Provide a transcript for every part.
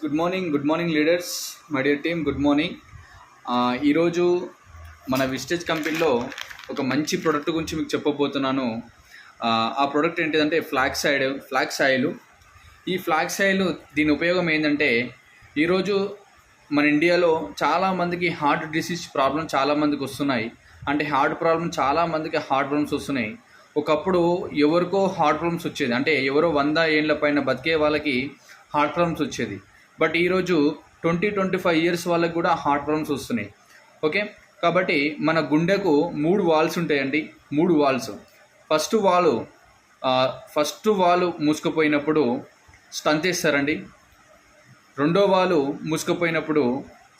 Good morning leaders, my dear team, good morning. ఈరోజు మన విస్టేజ్ కంపెనీలో ఒక మంచి ప్రోడక్ట్ గురించి మీకు చెప్పబోతున్నాను. ఆ ప్రోడక్ట్ ఏంటిదంటే ఫ్లాక్స్ ఆయిల్. ఈ ఫ్లాక్స్ ఆయిల్ దీని ఉపయోగం ఏంటంటే, ఈరోజు మన ఇండియాలో చాలామందికి హార్ట్ డిసీజ్ ప్రాబ్లం చాలామందికి వస్తున్నాయి. అంటే హార్ట్ ప్రాబ్లమ్స్ వస్తున్నాయి. ఒకప్పుడు ఎవరికో హార్ట్ ప్రాబ్లమ్స్ వచ్చేది, అంటే ఎవరో 100 ఏళ్ళ పైన బతికే వాళ్ళకి హార్ట్ ప్రాబ్లమ్స్ వచ్చేది. బట్ ఈరోజు 20-25 ఇయర్స్ వాళ్ళకి కూడా హార్ట్ ప్రాబ్లమ్స్ వస్తున్నాయి. ఓకే, కాబట్టి మన గుండెకు 3 వాల్స్ ఉంటాయండి. 3 వాల్స్. ఫస్ట్ వాల్ మూసుకుపోయినప్పుడు స్టంట్ చేస్తారండి. రెండో వాలు మూసుకుపోయినప్పుడు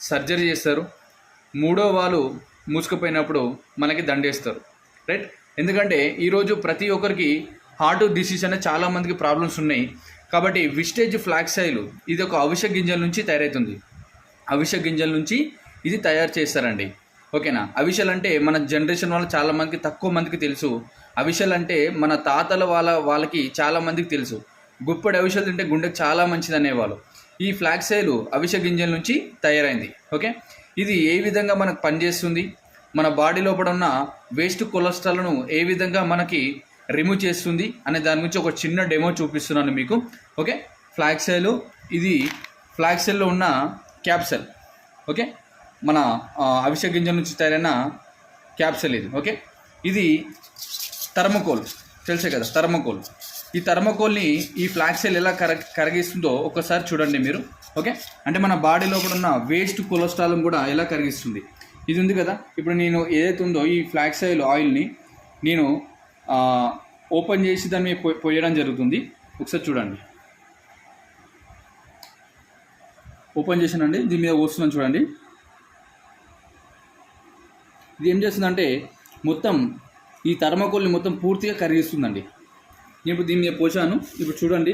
సర్జరీ చేస్తారు. మూడో వాలు మూసుకుపోయినప్పుడు మనకి దండేస్తారు. రైట్? ఎందుకంటే ఈరోజు ప్రతి ఒక్కరికి హార్ట్ డిసీజ్ అనే చాలామందికి ప్రాబ్లమ్స్ ఉన్నాయి. కాబట్టి విస్టేజ్ ఫ్లాక్స్ ఆయిల్ ఇది ఒక అవిసె గింజల నుంచి తయారవుతుంది. అవిసె గింజల నుంచి ఇది తయారు చేస్తారండి. ఓకేనా? అవిసెలు అంటే మన జనరేషన్ వాళ్ళు చాలామందికి, తక్కువ మందికి తెలుసు. అవిసెలు అంటే మన తాతల వాళ్ళకి చాలామందికి తెలుసు. గుప్పడి అవిసెలు తింటే గుండెకి చాలా మంచిది అనేవాళ్ళు. ఈ ఫ్లాక్స్ ఆయిల్ అవిసె గింజల నుంచి తయారైంది. ఓకే, ఇది ఏ విధంగా మనకు పనిచేస్తుంది, మన బాడీ లోపల ఉన్న వేస్ట్ కొలెస్ట్రాల్ను ఏ విధంగా మనకి రిమూవ్ చేస్తుంది అనే దాని గురించి ఒక చిన్న డెమో చూపిస్తున్నాను మీకు. ఓకే, ఫ్లాక్స్ ఆయిల్, ఇది ఫ్లాక్స్ ఆయిల్లో ఉన్న క్యాప్సల్. ఓకే, మన అవిసె గింజల నుంచి తయారైన క్యాప్సల్ ఇది. ఓకే, ఇది థర్మోకోల్, తెలుసే కదా థర్మోకోల్. ఈ థర్మోకోల్ని ఈ ఫ్లాక్స్ ఆయిల్ ఎలా కరిగిస్తుందో ఒకసారి చూడండి మీరు. ఓకే, అంటే మన బాడీ లోపల ఉన్న వేస్ట్ కొలెస్ట్రాల్ కూడా ఎలా కరిగిస్తుంది. ఇది ఉంది కదా, ఇప్పుడు నేను ఏదైతే ఉందో ఈ ఫ్లాక్స్ ఆయిల్ని నేను ఓపెన్ చేసి దాన్ని పోయడం జరుగుతుంది. ఒకసారి చూడండి. ఓపెన్ చేసానండి, దీని మీద పోస్తున్నాను చూడండి. ఇది ఏం చేస్తుందంటే మొత్తం ఈ థర్మోకోల్ని మొత్తం పూర్తిగా కరిగిస్తుందండి. నేను ఇప్పుడు దీని మీద పోసాను. ఇప్పుడు చూడండి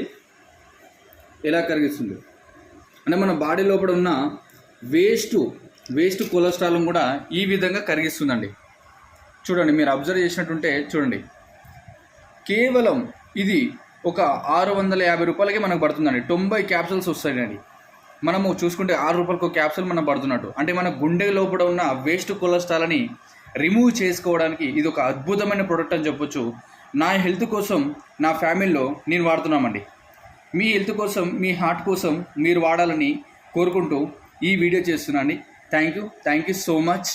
ఎలా కరిగిస్తుంది. అంటే మన బాడీ లోపల ఉన్న వేస్ట్ కొలెస్ట్రాల్ కూడా ఈ విధంగా కరిగిస్తుందండి. చూడండి, మీరు అబ్జర్వ్ చేసినట్టుంటే చూడండి, కేవలం ఇది ఒక 650 రూపాయలకి మనకు పడుతుందండి. 90 క్యాప్సూల్స్ వస్తాయండి. మనము చూసుకుంటే 6 రూపాయలకు ఒక క్యాప్సూల్ మనం పడుతున్నట్టు. అంటే మన గుండె లోపల ఉన్న వేస్ట్ కొలెస్ట్రాల్ని రిమూవ్ చేసుకోవడానికి ఇది ఒక అద్భుతమైన ప్రోడక్ట్ అని చెప్పొచ్చు. నా హెల్త్ కోసం, నా ఫ్యామిలీలో నేను వాడుతున్నామండి. మీ హెల్త్ కోసం, మీ హార్ట్ కోసం మీరు వాడాలని కోరుకుంటూ ఈ వీడియో చేస్తున్నాను. Thank you so much.